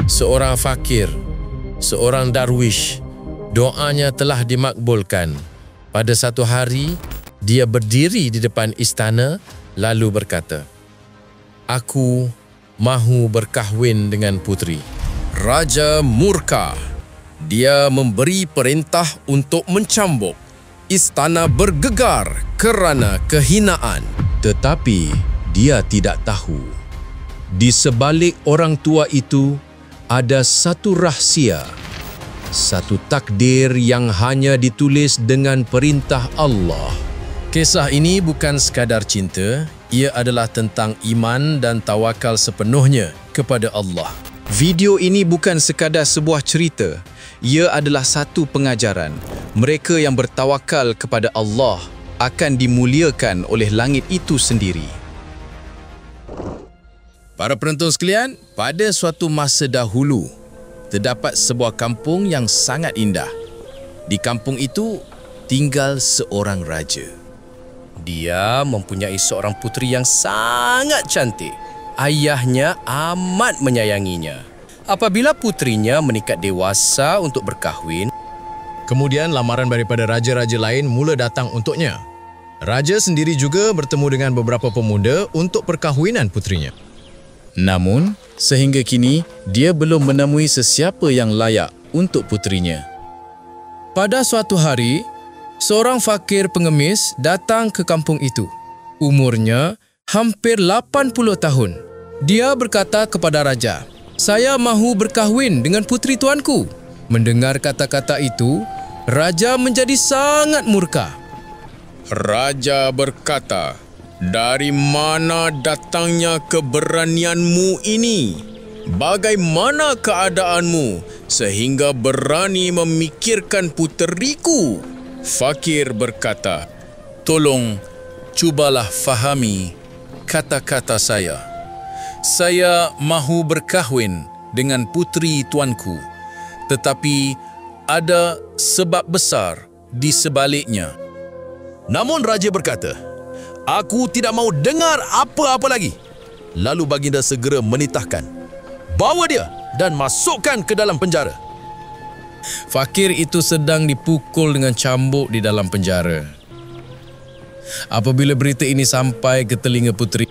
seorang fakir, seorang darwish. Doanya telah dimakbulkan. Pada satu hari, dia berdiri di depan istana lalu berkata, "Aku mahu berkahwin dengan puteri." Raja murka. Dia memberi perintah untuk mencambuk. Istana bergegar kerana kehinaan. Tetapi dia tidak tahu, di sebalik orang tua itu ada satu rahsia, satu takdir yang hanya ditulis dengan perintah Allah. Kisah ini bukan sekadar cinta, ia adalah tentang iman dan tawakal sepenuhnya kepada Allah. Video ini bukan sekadar sebuah cerita, ia adalah satu pengajaran. Mereka yang bertawakal kepada Allah akan dimuliakan oleh langit itu sendiri. Para penonton sekalian, pada suatu masa dahulu, terdapat sebuah kampung yang sangat indah. Di kampung itu tinggal seorang raja. Dia mempunyai seorang puteri yang sangat cantik. Ayahnya amat menyayanginya. Apabila puterinya meningkat dewasa untuk berkahwin, Kemudian lamaran daripada raja-raja lain mula datang untuknya. Raja sendiri juga bertemu dengan beberapa pemuda untuk perkahwinan puterinya. namun sehingga kini dia belum menemui sesiapa yang layak untuk puterinya. Pada suatu hari, seorang fakir pengemis datang ke kampung itu. Umurnya hampir 80 tahun. Dia berkata kepada raja, "Saya mahu berkahwin dengan puteri tuanku." Mendengar kata-kata itu, raja menjadi sangat murka. Raja berkata, "Dari mana datangnya keberanianmu ini? Bagaimana keadaanmu sehingga berani memikirkan puteriku?" Fakir berkata, "Tolong, cubalah fahami kata-kata saya. Saya mahu berkahwin dengan puteri tuanku, tetapi ada sebab besar di sebaliknya." Namun raja berkata, "Aku tidak mahu dengar apa-apa lagi." Lalu baginda segera menitahkan, "Bawa dia dan masukkan ke dalam penjara." Fakir itu sedang dipukul dengan cambuk di dalam penjara. Apabila berita ini sampai ke telinga puteri,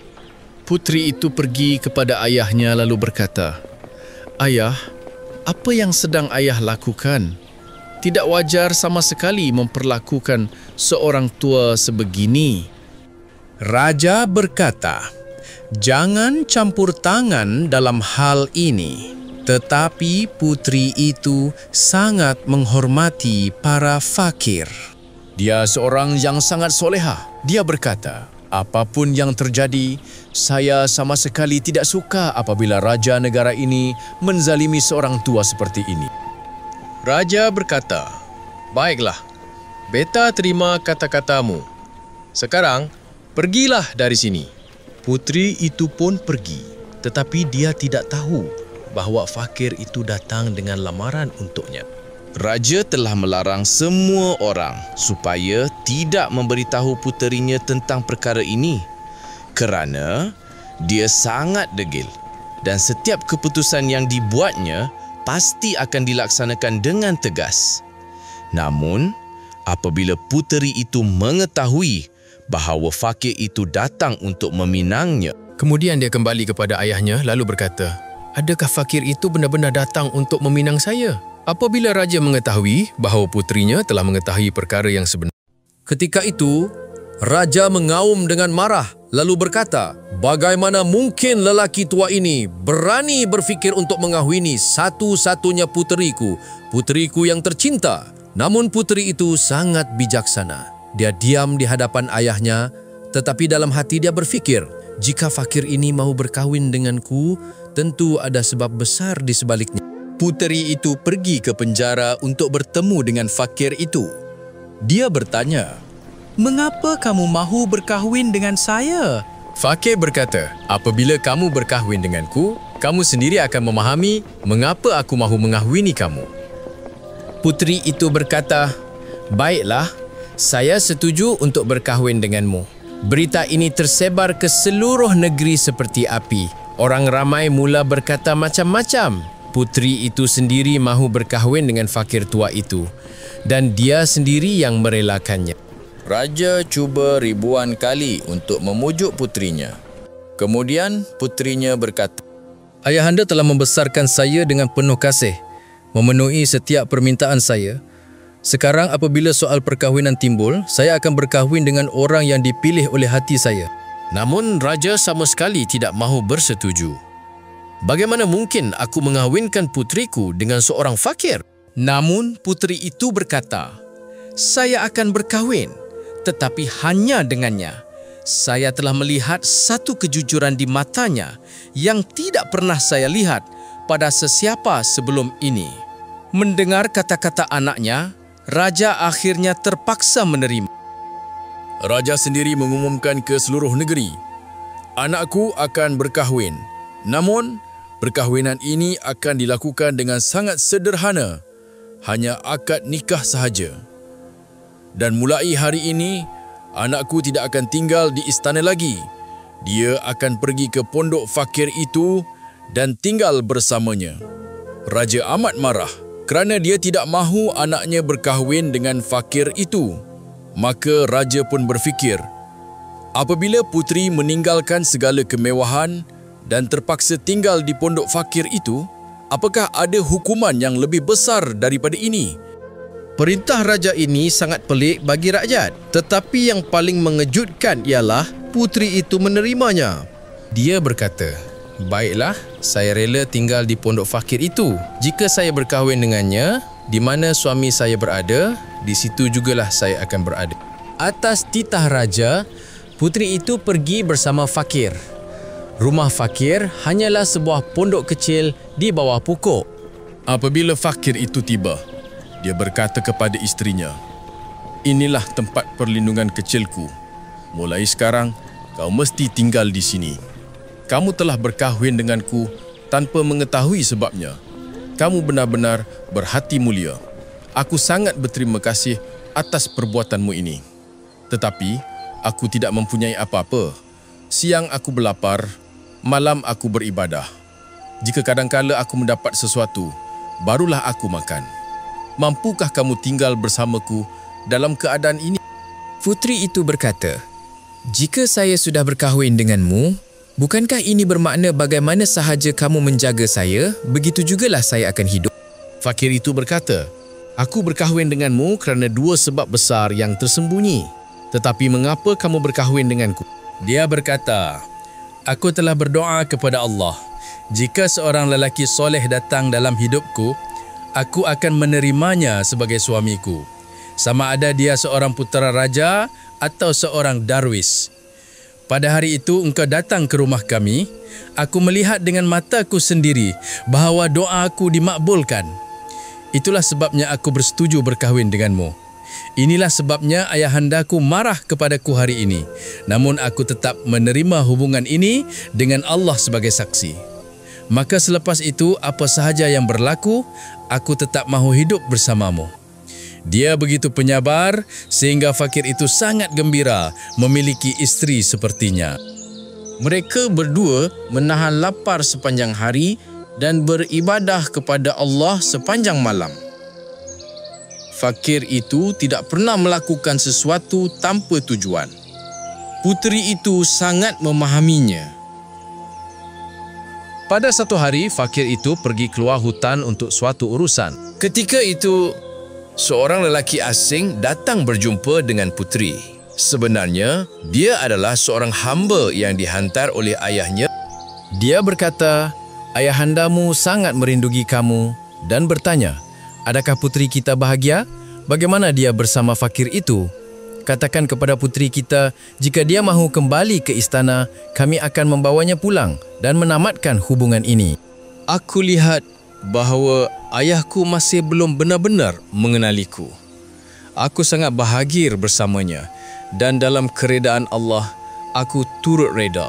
puteri itu pergi kepada ayahnya lalu berkata, "Ayah, apa yang sedang ayah lakukan? Tidak wajar sama sekali memperlakukan seorang tua sebegini." Raja berkata, "Jangan campur tangan dalam hal ini." Tetapi puteri itu sangat menghormati para fakir. Dia seorang yang sangat soleha. Dia berkata, "Apapun yang terjadi, saya sama sekali tidak suka apabila raja negara ini menzalimi seorang tua seperti ini." Raja berkata, "Baiklah, beta terima kata-katamu. Sekarang, pergilah dari sini." Puteri itu pun pergi, tetapi dia tidak tahu bahawa fakir itu datang dengan lamaran untuknya. Raja telah melarang semua orang supaya tidak memberitahu puterinya tentang perkara ini kerana dia sangat degil dan setiap keputusan yang dibuatnya pasti akan dilaksanakan dengan tegas. Namun, apabila puteri itu mengetahui bahawa fakir itu datang untuk meminangnya, kemudian dia kembali kepada ayahnya lalu berkata, "Adakah fakir itu benar-benar datang untuk meminang saya?" Apabila raja mengetahui bahawa puterinya telah mengetahui perkara yang sebenar, ketika itu raja mengaum dengan marah lalu berkata, "Bagaimana mungkin lelaki tua ini berani berfikir untuk mengahwini satu-satunya puteriku yang tercinta?" Namun puteri itu sangat bijaksana. Dia diam di hadapan ayahnya, tetapi dalam hati dia berfikir, "Jika fakir ini mahu berkahwin denganku, tentu ada sebab besar di sebaliknya." Puteri itu pergi ke penjara untuk bertemu dengan fakir itu. Dia bertanya, "Mengapa kamu mahu berkahwin dengan saya?" Fakir berkata, "Apabila kamu berkahwin denganku, kamu sendiri akan memahami mengapa aku mahu mengahwini kamu." Puteri itu berkata, "Baiklah, saya setuju untuk berkahwin denganmu." Berita ini tersebar ke seluruh negeri seperti api. Orang ramai mula berkata macam-macam. puteri itu sendiri mahu berkahwin dengan fakir tua itu dan dia sendiri yang merelakannya. Raja cuba ribuan kali untuk memujuk puterinya. Kemudian puterinya berkata, Ayahanda telah membesarkan saya dengan penuh kasih, memenuhi setiap permintaan saya. Sekarang apabila soal perkahwinan timbul, saya akan berkahwin dengan orang yang dipilih oleh hati saya. namun raja sama sekali tidak mahu bersetuju. Bagaimana mungkin aku mengahwinkan puteriku dengan seorang fakir? Namun puteri itu berkata, saya akan berkahwin, tetapi hanya dengannya. Saya telah melihat satu kejujuran di matanya yang tidak pernah saya lihat pada sesiapa sebelum ini. Mendengar kata-kata anaknya, raja akhirnya terpaksa menerima. Raja sendiri mengumumkan ke seluruh negeri, anakku akan berkahwin. Namun, perkahwinan ini akan dilakukan dengan sangat sederhana, hanya akad nikah sahaja. Dan mulai hari ini, anakku tidak akan tinggal di istana lagi. Dia akan pergi ke pondok fakir itu dan tinggal bersamanya. Raja amat marah kerana dia tidak mahu anaknya berkahwin dengan fakir itu. Maka raja pun berfikir, apabila puteri meninggalkan segala kemewahan dan terpaksa tinggal di pondok fakir itu, apakah ada hukuman yang lebih besar daripada ini? Perintah raja ini sangat pelik bagi rakyat, tetapi yang paling mengejutkan ialah puteri itu menerimanya. Dia berkata, baiklah, saya rela tinggal di pondok fakir itu. Jika saya berkahwin dengannya, di mana suami saya berada, di situ jugalah saya akan berada. Atas titah raja, puteri itu pergi bersama fakir. Rumah fakir hanyalah sebuah pondok kecil di bawah pokok. Apabila fakir itu tiba, dia berkata kepada isterinya, inilah tempat perlindungan kecilku. Mulai sekarang, kau mesti tinggal di sini. Kamu telah berkahwin denganku tanpa mengetahui sebabnya. Kamu benar-benar berhati mulia. Aku sangat berterima kasih atas perbuatanmu ini. Tetapi, aku tidak mempunyai apa-apa. Siang aku berlapar, malam aku beribadah. Jika kadangkala aku mendapat sesuatu, barulah aku makan. Mampukah kamu tinggal bersamaku dalam keadaan ini? Puteri itu berkata, jika saya sudah berkahwin denganmu, bukankah ini bermakna bagaimana sahaja kamu menjaga saya, begitu jugalah saya akan hidup? Fakir itu berkata, aku berkahwin denganmu kerana dua sebab besar yang tersembunyi. Tetapi mengapa kamu berkahwin denganku? Dia berkata, aku telah berdoa kepada Allah. Jika seorang lelaki soleh datang dalam hidupku, aku akan menerimanya sebagai suamiku. Sama ada dia seorang putera raja atau seorang darwis. Pada hari itu engkau datang ke rumah kami, aku melihat dengan mataku sendiri bahawa doa aku dimakbulkan. Itulah sebabnya aku bersetuju berkahwin denganmu. Inilah sebabnya ayahandaku marah kepadaku hari ini. Namun aku tetap menerima hubungan ini dengan Allah sebagai saksi. Maka selepas itu apa sahaja yang berlaku, aku tetap mahu hidup bersamamu. Dia begitu penyabar sehingga fakir itu sangat gembira memiliki isteri sepertinya. Mereka berdua menahan lapar sepanjang hari dan beribadah kepada Allah sepanjang malam. Fakir itu tidak pernah melakukan sesuatu tanpa tujuan. Puteri itu sangat memahaminya. Pada satu hari, fakir itu pergi keluar hutan untuk suatu urusan. Ketika itu, seorang lelaki asing datang berjumpa dengan puteri. Sebenarnya, dia adalah seorang hamba yang dihantar oleh ayahnya. Dia berkata, ayahandamu sangat merindugi kamu dan bertanya, adakah puteri kita bahagia? Bagaimana dia bersama fakir itu? Katakan kepada puteri kita, jika dia mahu kembali ke istana, kami akan membawanya pulang dan menamatkan hubungan ini. Aku lihat bahawa ayahku masih belum benar-benar mengenaliku. Aku sangat bahagia bersamanya dan dalam keredaan Allah, aku turut reda.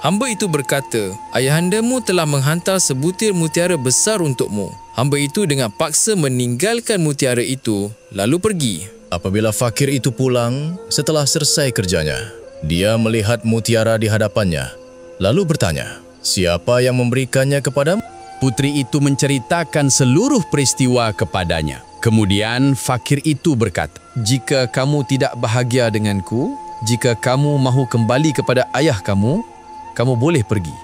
Hamba itu berkata, ayahandamu telah menghantar sebutir mutiara besar untukmu. Hamba itu dengan paksa meninggalkan mutiara itu lalu pergi. Apabila fakir itu pulang, setelah selesai kerjanya, dia melihat mutiara di hadapannya, lalu bertanya, siapa yang memberikannya kepadamu? Putri itu menceritakan seluruh peristiwa kepadanya. Kemudian fakir itu berkata, Jika kamu tidak bahagia denganku, jika kamu mahu kembali kepada ayah kamu, kamu boleh pergi.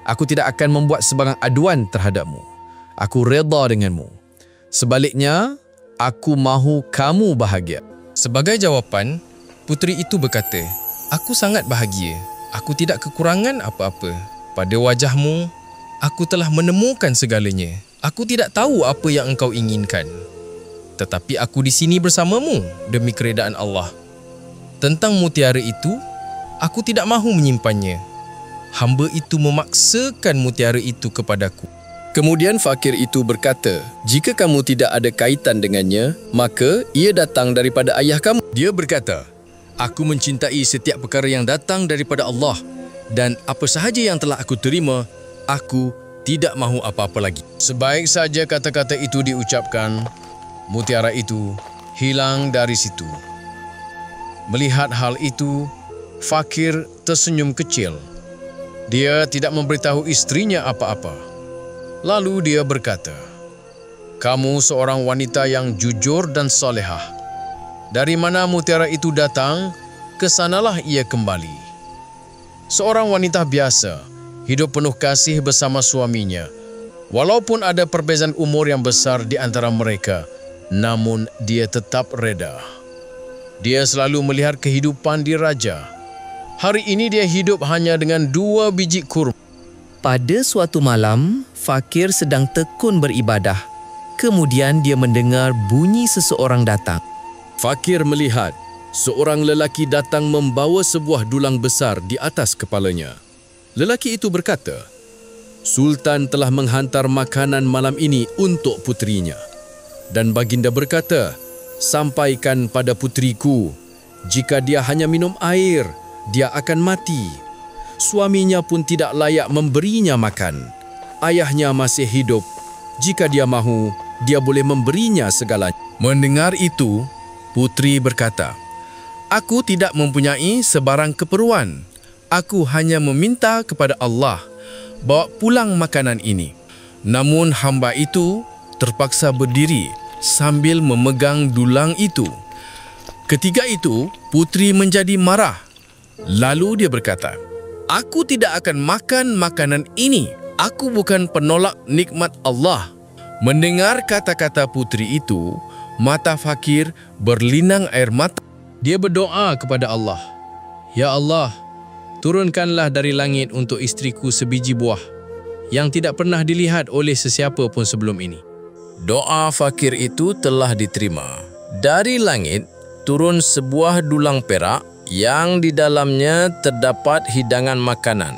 Aku tidak akan membuat sebarang aduan terhadapmu. Aku redha denganmu. Sebaliknya, aku mahu kamu bahagia. Sebagai jawapan, puteri itu berkata, aku sangat bahagia. Aku tidak kekurangan apa-apa. Pada wajahmu, aku telah menemukan segalanya. Aku tidak tahu apa yang engkau inginkan. Tetapi aku di sini bersamamu demi keredaan Allah. Tentang mutiara itu, aku tidak mahu menyimpannya. Hamba itu memaksakan mutiara itu kepadaku. Kemudian fakir itu berkata, jika kamu tidak ada kaitan dengannya, maka ia datang daripada ayah kamu. Dia berkata, aku mencintai setiap perkara yang datang daripada Allah dan apa sahaja yang telah aku terima, aku tidak mahu apa-apa lagi. sebaik saja kata-kata itu diucapkan, mutiara itu hilang dari situ. Melihat hal itu, fakir tersenyum kecil. Dia tidak memberitahu istrinya apa-apa. Lalu dia berkata, kamu seorang wanita yang jujur dan solehah. Dari mana mutiara itu datang, kesanalah ia kembali. Seorang wanita biasa, hidup penuh kasih bersama suaminya. Walaupun ada perbezaan umur yang besar di antara mereka, namun dia tetap reda. Dia selalu melihat kehidupan di raja. Hari ini dia hidup hanya dengan 2 biji kurma. Pada suatu malam, fakir sedang tekun beribadah. Kemudian dia mendengar bunyi seseorang datang. Fakir melihat seorang lelaki datang membawa sebuah dulang besar di atas kepalanya. Lelaki itu berkata, Sultan telah menghantar makanan malam ini untuk puterinya. Dan baginda berkata, sampaikan pada puteriku, jika dia hanya minum air, dia akan mati. Suaminya pun tidak layak memberinya makan. Ayahnya masih hidup. Jika dia mahu, dia boleh memberinya segalanya. Mendengar itu, puteri berkata, aku tidak mempunyai sebarang keperluan. Aku hanya meminta kepada Allah, bawa pulang makanan ini. Namun hamba itu terpaksa berdiri sambil memegang dulang itu. Ketika itu, puteri menjadi marah. Lalu dia berkata, aku tidak akan makan makanan ini. Aku bukan penolak nikmat Allah. Mendengar kata-kata puteri itu, mata fakir berlinang air mata. Dia berdoa kepada Allah, Ya Allah, turunkanlah dari langit untuk istriku sebiji buah yang tidak pernah dilihat oleh sesiapa pun sebelum ini. Doa fakir itu telah diterima. Dari langit turun sebuah dulang perak yang di dalamnya terdapat hidangan makanan.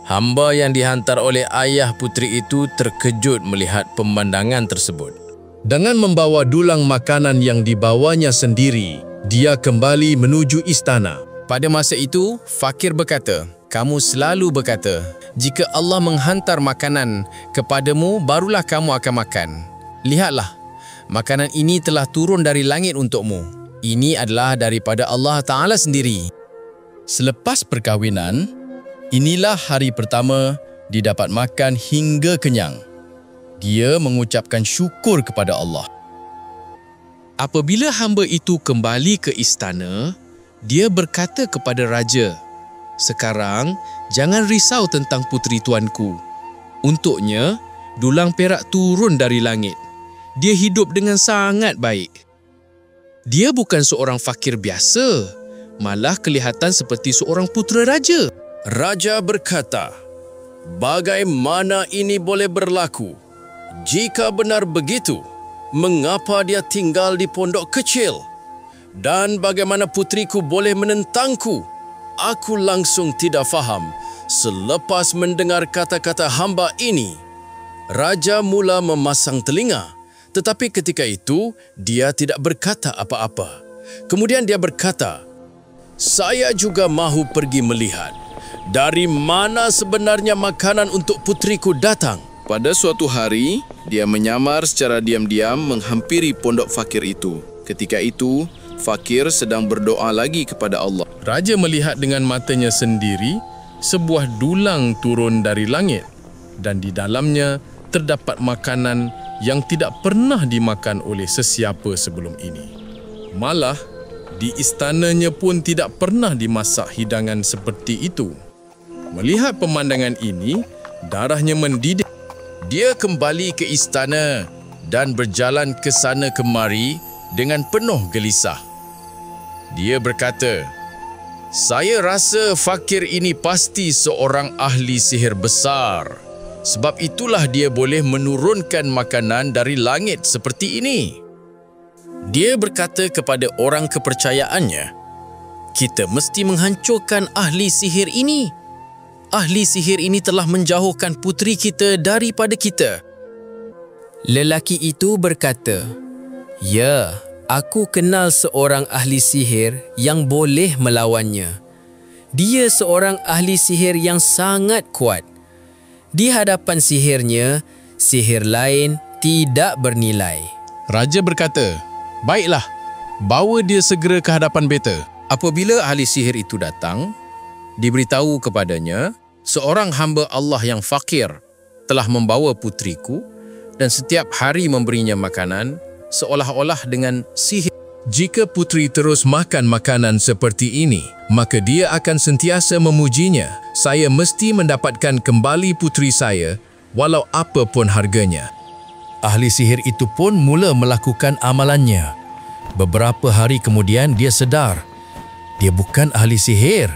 Hamba yang dihantar oleh ayah puteri itu terkejut melihat pemandangan tersebut. Dengan membawa dulang makanan yang dibawanya sendiri, dia kembali menuju istana. Pada masa itu, fakir berkata, kamu selalu berkata, jika Allah menghantar makanan kepadamu, barulah kamu akan makan. Lihatlah, makanan ini telah turun dari langit untukmu. Ini adalah daripada Allah Ta'ala sendiri. Selepas perkahwinan, inilah hari pertama dia dapat makan hingga kenyang. Dia mengucapkan syukur kepada Allah. Apabila hamba itu kembali ke istana, dia berkata kepada raja, sekarang jangan risau tentang puteri tuanku. Untuknya, dulang perak turun dari langit. Dia hidup dengan sangat baik. Dia bukan seorang fakir biasa, malah kelihatan seperti seorang putera raja. Raja berkata, bagaimana ini boleh berlaku? Jika benar begitu, mengapa dia tinggal di pondok kecil? Dan bagaimana putriku boleh menentangku? Aku langsung tidak faham selepas mendengar kata-kata hamba ini. Raja mula memasang telinga, tetapi ketika itu dia tidak berkata apa-apa. Kemudian dia berkata, saya juga mahu pergi melihat dari mana sebenarnya makanan untuk putriku datang. Pada suatu hari, dia menyamar secara diam-diam menghampiri pondok fakir itu. Ketika itu, fakir sedang berdoa lagi kepada Allah. Raja melihat dengan matanya sendiri sebuah dulang turun dari langit dan di dalamnya terdapat makanan yang tidak pernah dimakan oleh sesiapa sebelum ini. Malah, di istananya pun tidak pernah dimasak hidangan seperti itu. Melihat pemandangan ini, darahnya mendidih. Dia kembali ke istana dan berjalan ke sana kemari dengan penuh gelisah. Dia berkata, "Saya rasa fakir ini pasti seorang ahli sihir besar. Sebab itulah dia boleh menurunkan makanan dari langit seperti ini." Dia berkata kepada orang kepercayaannya, "Kita mesti menghancurkan ahli sihir ini. Ahli sihir ini telah menjauhkan puteri kita daripada kita." Lelaki itu berkata, "Ya, aku kenal seorang ahli sihir yang boleh melawannya. Dia seorang ahli sihir yang sangat kuat. Di hadapan sihirnya, sihir lain tidak bernilai." Raja berkata, "Baiklah, bawa dia segera ke hadapan beta." Apabila ahli sihir itu datang, diberitahu kepadanya, seorang hamba Allah yang fakir telah membawa puteriku dan setiap hari memberinya makanan seolah-olah dengan sihir. Jika puteri terus makan makanan seperti ini, maka dia akan sentiasa memujinya. Saya mesti mendapatkan kembali puteri saya, walau apa pun harganya. Ahli sihir itu pun mula melakukan amalannya. Beberapa hari kemudian dia sedar, dia bukan ahli sihir.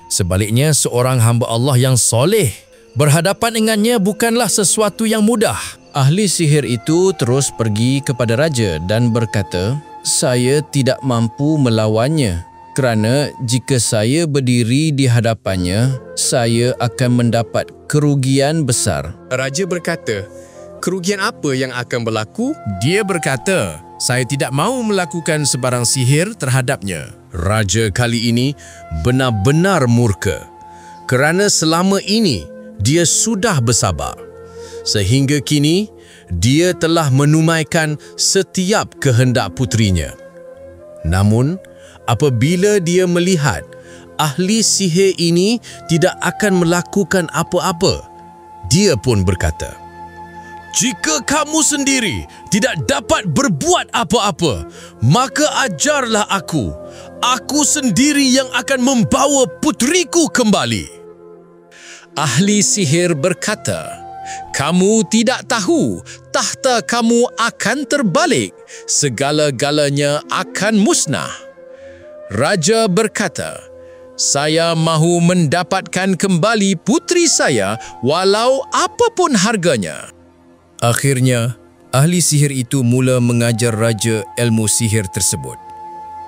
Sebaliknya seorang hamba Allah yang soleh. Berhadapan dengannya bukanlah sesuatu yang mudah. Ahli sihir itu terus pergi kepada raja dan berkata, "Saya tidak mampu melawannya kerana jika saya berdiri di hadapannya, saya akan mendapat kerugian besar." Raja berkata, "Kerugian apa yang akan berlaku?" Dia berkata, "Saya tidak mahu melakukan sebarang sihir terhadapnya." Raja kali ini benar-benar murka kerana selama ini dia sudah bersabar. Sehingga kini, dia telah menunaikan setiap kehendak puterinya. Namun, apabila dia melihat ahli sihir ini tidak akan melakukan apa-apa, dia pun berkata, "Jika kamu sendiri tidak dapat berbuat apa-apa, maka ajarlah aku. Aku sendiri yang akan membawa puteriku kembali." Ahli sihir berkata, "Kamu tidak tahu, tahta kamu akan terbalik. Segala-galanya akan musnah." Raja berkata, "Saya mahu mendapatkan kembali puteri saya walau apapun harganya." Akhirnya, ahli sihir itu mula mengajar raja ilmu sihir tersebut.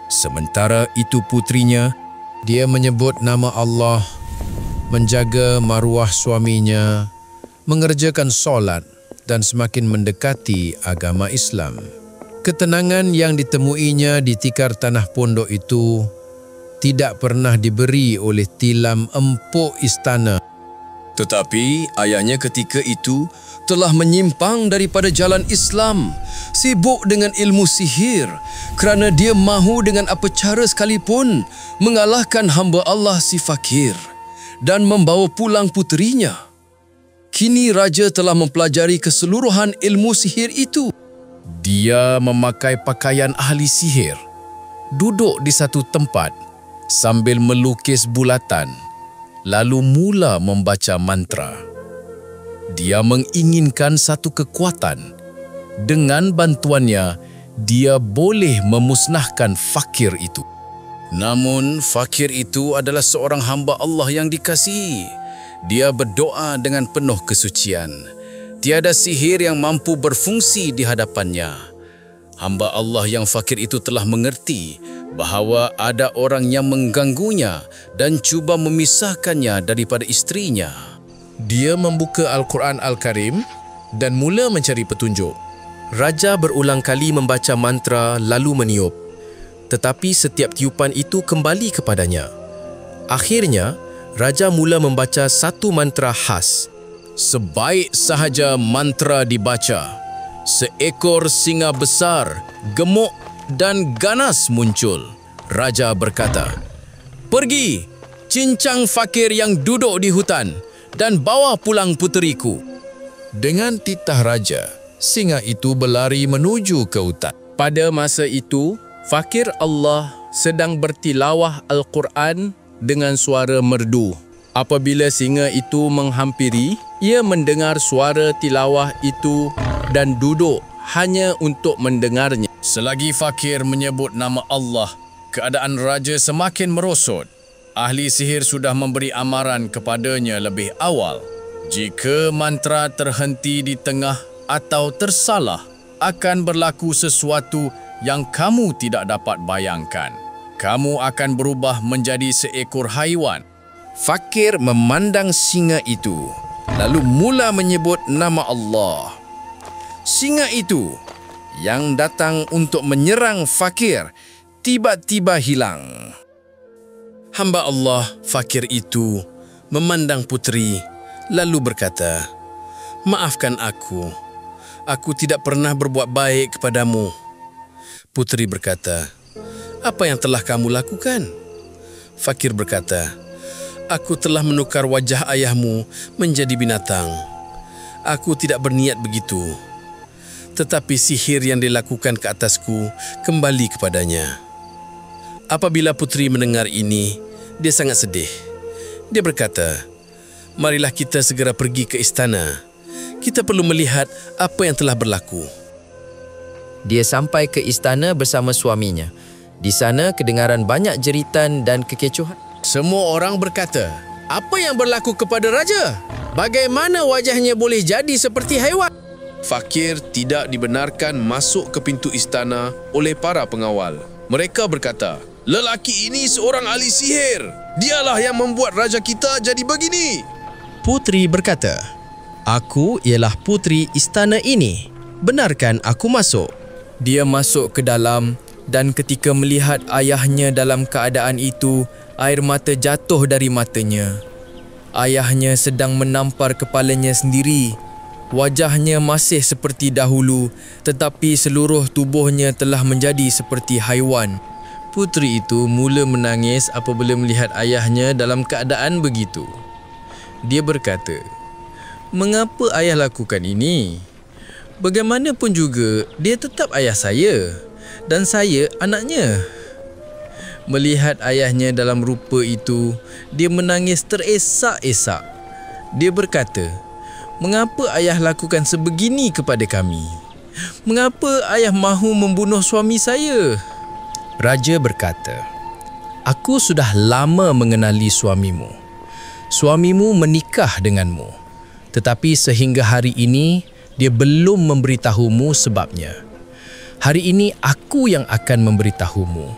Sementara itu puterinya, dia menyebut nama Allah, menjaga maruah suaminya, mengerjakan solat dan semakin mendekati agama Islam. Ketenangan yang ditemuinya di tikar tanah pondok itu tidak pernah diberi oleh tilam empuk istana. Tetapi ayahnya ketika itu telah menyimpang daripada jalan Islam, sibuk dengan ilmu sihir kerana dia mahu dengan apa cara sekalipun mengalahkan hamba Allah si fakir dan membawa pulang puterinya. Kini raja telah mempelajari keseluruhan ilmu sihir itu. Dia memakai pakaian ahli sihir, duduk di satu tempat sambil melukis bulatan, lalu mula membaca mantra. Dia menginginkan satu kekuatan. Dengan bantuannya, dia boleh memusnahkan fakir itu. Namun, fakir itu adalah seorang hamba Allah yang dikasihi. Dia berdoa dengan penuh kesucian. Tiada sihir yang mampu berfungsi di hadapannya. Hamba Allah yang fakir itu telah mengerti bahawa ada orang yang mengganggunya dan cuba memisahkannya daripada isterinya. Dia membuka Al-Quran Al-Karim dan mula mencari petunjuk. Raja berulang kali membaca mantra lalu meniup. Tetapi setiap tiupan itu kembali kepadanya. Akhirnya, Raja mula membaca satu mantra khas. Sebaik sahaja mantra dibaca, seekor singa besar, gemuk dan ganas muncul. Raja berkata, "Pergi, cincang fakir yang duduk di hutan dan bawa pulang puteriku." Dengan titah raja, singa itu berlari menuju ke hutan. Pada masa itu, fakir Allah sedang bertilawah Al-Quran dengan suara merdu. Apabila singa itu menghampiri, ia mendengar suara tilawah itu dan duduk hanya untuk mendengarnya. Selagi fakir menyebut nama Allah, keadaan raja semakin merosot. Ahli sihir sudah memberi amaran kepadanya lebih awal. Jika mantra terhenti di tengah atau tersalah, akan berlaku sesuatu yang kamu tidak dapat bayangkan. Kamu akan berubah menjadi seekor haiwan. Fakir memandang singa itu, lalu mula menyebut nama Allah. Singa itu yang datang untuk menyerang fakir tiba-tiba hilang. Hamba Allah, fakir itu, memandang puteri, lalu berkata, "Maafkan aku. Aku tidak pernah berbuat baik kepadamu." Puteri berkata, "Apa yang telah kamu lakukan?" Fakir berkata, "Aku telah menukar wajah ayahmu menjadi binatang. Aku tidak berniat begitu. Tetapi sihir yang dilakukan ke atasku kembali kepadanya." Apabila puteri mendengar ini, dia sangat sedih. Dia berkata, "Marilah kita segera pergi ke istana. Kita perlu melihat apa yang telah berlaku." Dia sampai ke istana bersama suaminya. Di sana kedengaran banyak jeritan dan kekecohan. Semua orang berkata, "Apa yang berlaku kepada raja? Bagaimana wajahnya boleh jadi seperti haiwan?" Fakir tidak dibenarkan masuk ke pintu istana oleh para pengawal. Mereka berkata, "Lelaki ini seorang ahli sihir. Dialah yang membuat raja kita jadi begini." Puteri berkata, "Aku ialah puteri istana ini. Benarkan aku masuk?" Dia masuk ke dalam dan ketika melihat ayahnya dalam keadaan itu, air mata jatuh dari matanya. Ayahnya sedang menampar kepalanya sendiri. Wajahnya masih seperti dahulu, tetapi seluruh tubuhnya telah menjadi seperti haiwan. Puteri itu mula menangis apabila melihat ayahnya dalam keadaan begitu. Dia berkata, "Mengapa ayah lakukan ini? Bagaimanapun juga, dia tetap ayah saya dan saya anaknya." Melihat ayahnya dalam rupa itu, dia menangis teresak-esak. Dia berkata, "Mengapa ayah lakukan sebegini kepada kami? Mengapa ayah mahu membunuh suami saya?" Raja berkata, "Aku sudah lama mengenali suamimu. Suamimu menikah denganmu. Tetapi sehingga hari ini, dia belum memberitahumu sebabnya. Hari ini aku yang akan memberitahumu.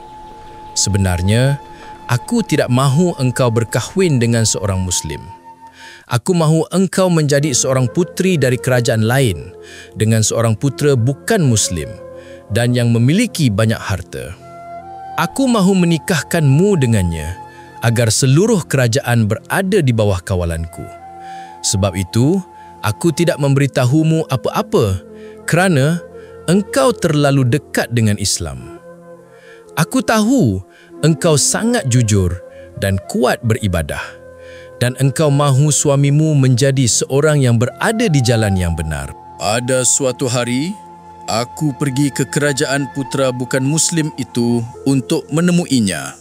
Sebenarnya, aku tidak mahu engkau berkahwin dengan seorang Muslim. Aku mahu engkau menjadi seorang puteri dari kerajaan lain dengan seorang putera bukan Muslim dan yang memiliki banyak harta. Aku mahu menikahkanmu dengannya agar seluruh kerajaan berada di bawah kawalanku. Sebab itu, aku tidak memberitahumu apa-apa kerana engkau terlalu dekat dengan Islam. Aku tahu engkau sangat jujur dan kuat beribadah dan engkau mahu suamimu menjadi seorang yang berada di jalan yang benar." Ada suatu hari, aku pergi ke kerajaan putera bukan Muslim itu untuk menemuinya.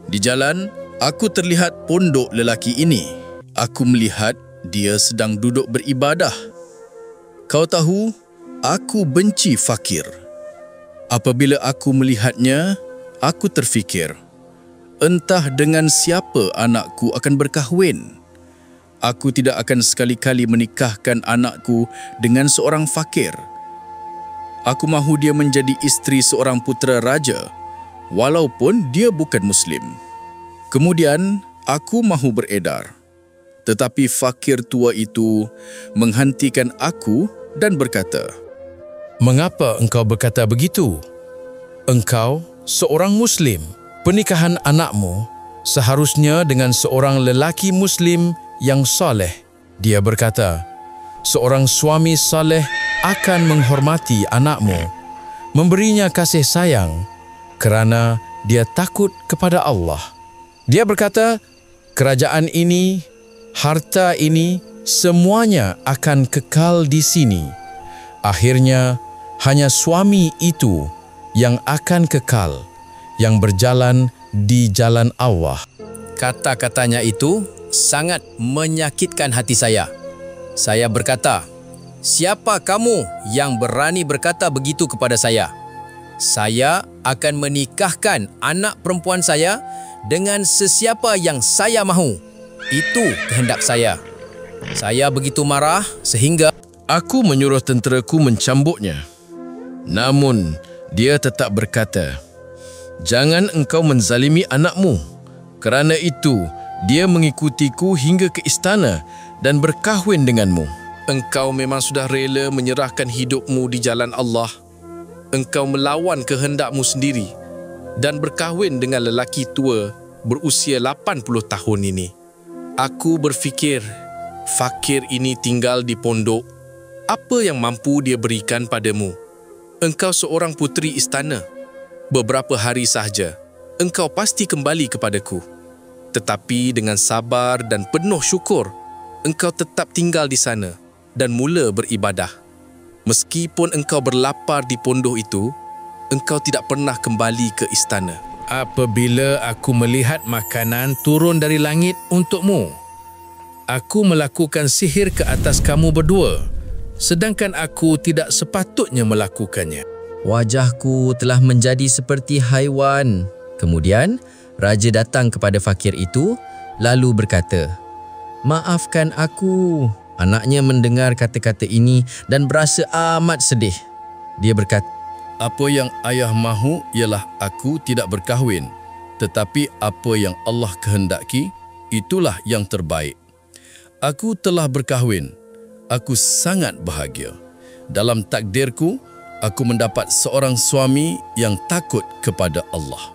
Di jalan, aku terlihat pondok lelaki ini. Aku melihat dia sedang duduk beribadah. Kau tahu, aku benci fakir. Apabila aku melihatnya, aku terfikir, entah dengan siapa anakku akan berkahwin. Aku tidak akan sekali-kali menikahkan anakku dengan seorang fakir. Aku mahu dia menjadi isteri seorang putera raja, walaupun dia bukan Muslim. Kemudian, aku mahu beredar. Tetapi fakir tua itu menghentikan aku dan berkata, "Mengapa engkau berkata begitu? Engkau seorang Muslim. Pernikahan anakmu seharusnya dengan seorang lelaki Muslim yang soleh." Dia berkata, "Seorang suami soleh akan menghormati anakmu, memberinya kasih sayang kerana dia takut kepada Allah." Dia berkata, "Kerajaan ini, harta ini Semuanya akan kekal di sini. Akhirnya, hanya suami itu yang akan kekal, yang berjalan di jalan Allah. Kata-katanya itu sangat menyakitkan hati saya. Saya berkata, "Siapa kamu yang berani berkata begitu kepada saya? Saya akan menikahkan anak perempuan saya dengan sesiapa yang saya mahu. Itu kehendak saya." Saya begitu marah sehingga Aku menyuruh tenteraku mencambuknya. Namun, dia tetap berkata, "Jangan engkau menzalimi anakmu. Kerana itu, dia mengikutiku hingga ke istana dan berkahwin denganmu." Engkau memang sudah rela menyerahkan hidupmu di jalan Allah. Engkau melawan kehendakmu sendiri dan berkahwin dengan lelaki tua berusia 80 tahun ini. Aku berfikir, fakir ini tinggal di pondok. Apa yang mampu dia berikan padamu? Engkau seorang puteri istana. Beberapa hari sahaja, engkau pasti kembali kepadaku. Tetapi dengan sabar dan penuh syukur, engkau tetap tinggal di sana dan mula beribadah. Meskipun engkau berlapar di pondok itu, engkau tidak pernah kembali ke istana. Apabila aku melihat makanan turun dari langit untukmu, aku melakukan sihir ke atas kamu berdua, sedangkan aku tidak sepatutnya melakukannya. Wajahku telah menjadi seperti haiwan. Kemudian, raja datang kepada fakir itu, lalu berkata, "Maafkan aku." Anaknya mendengar kata-kata ini dan berasa amat sedih. Dia berkata, Apa yang ayah mahu ialah aku tidak berkahwin, tetapi apa yang Allah kehendaki, itulah yang terbaik. Aku telah berkahwin. Aku sangat bahagia. Dalam takdirku, aku mendapat seorang suami yang takut kepada Allah.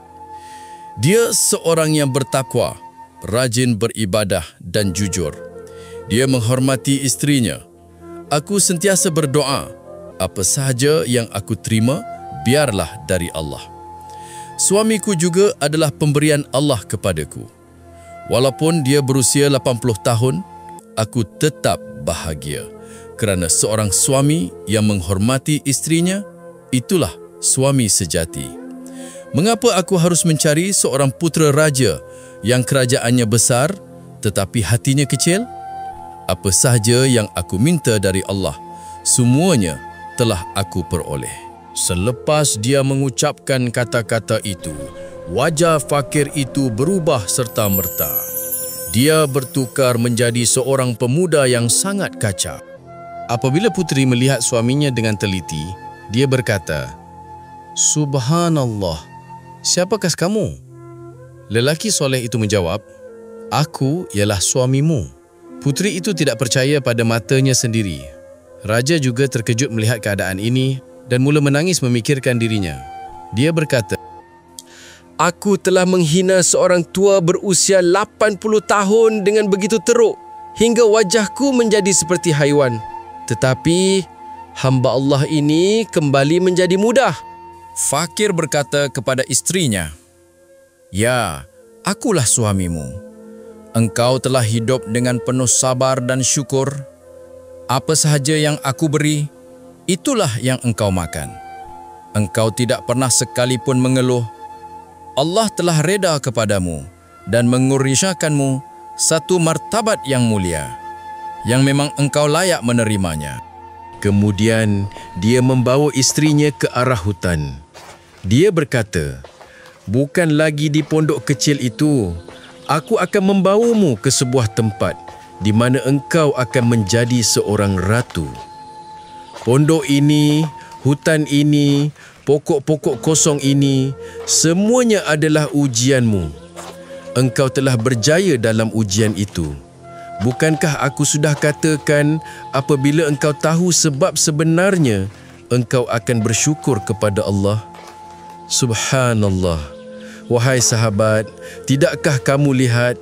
Dia seorang yang bertakwa, rajin beribadah dan jujur. Dia menghormati isterinya. Aku sentiasa berdoa, apa sahaja yang aku terima, biarlah dari Allah. Suamiku juga adalah pemberian Allah kepadaku. Walaupun dia berusia 80 tahun, aku tetap bahagia kerana seorang suami yang menghormati isterinya, itulah suami sejati. Mengapa aku harus mencari seorang putera raja yang kerajaannya besar tetapi hatinya kecil? Apa sahaja yang aku minta dari Allah, semuanya telah aku peroleh. Selepas dia mengucapkan kata-kata itu, wajah fakir itu berubah serta-merta. Dia bertukar menjadi seorang pemuda yang sangat kacak. Apabila puteri melihat suaminya dengan teliti, dia berkata, "Subhanallah, siapakah kamu?" Lelaki soleh itu menjawab, "Aku ialah suamimu." Puteri itu tidak percaya pada matanya sendiri. Raja juga terkejut melihat keadaan ini dan mula menangis memikirkan dirinya. Dia berkata, Aku telah menghina seorang tua berusia 80 tahun dengan begitu teruk hingga wajahku menjadi seperti haiwan. Tetapi hamba Allah ini kembali menjadi mudah. fakir berkata kepada isterinya, "Ya, akulah suamimu. Engkau telah hidup dengan penuh sabar dan syukur. Apa sahaja yang aku beri, itulah yang engkau makan. Engkau tidak pernah sekalipun mengeluh. Allah telah reda kepadamu dan mengurisyakanmu satu martabat yang mulia, yang memang engkau layak menerimanya." Kemudian dia membawa isterinya ke arah hutan. Dia berkata, "Bukan lagi di pondok kecil itu. Aku akan membawamu ke sebuah tempat di mana engkau akan menjadi seorang ratu. Pondok ini, hutan ini, pokok-pokok kosong ini, semuanya adalah ujianmu. Engkau telah berjaya dalam ujian itu. Bukankah aku sudah katakan apabila engkau tahu sebab sebenarnya, engkau akan bersyukur kepada Allah?" Subhanallah. Wahai sahabat, tidakkah kamu lihat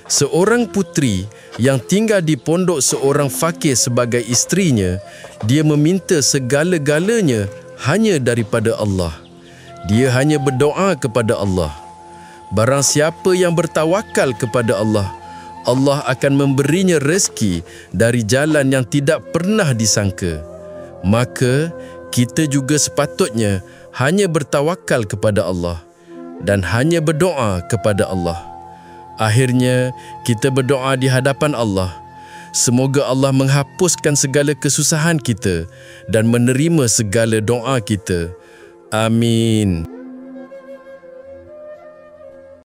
seorang puteri yang tinggal di pondok seorang fakir sebagai isterinya, dia meminta segala-galanya hanya daripada Allah. Dia hanya berdoa kepada Allah. Barang siapa yang bertawakal kepada Allah, Allah akan memberinya rezeki dari jalan yang tidak pernah disangka. Maka kita juga sepatutnya hanya bertawakal kepada Allah dan hanya berdoa kepada Allah. Akhirnya kita berdoa di hadapan Allah. Semoga Allah menghapuskan segala kesusahan kita dan menerima segala doa kita. Amin.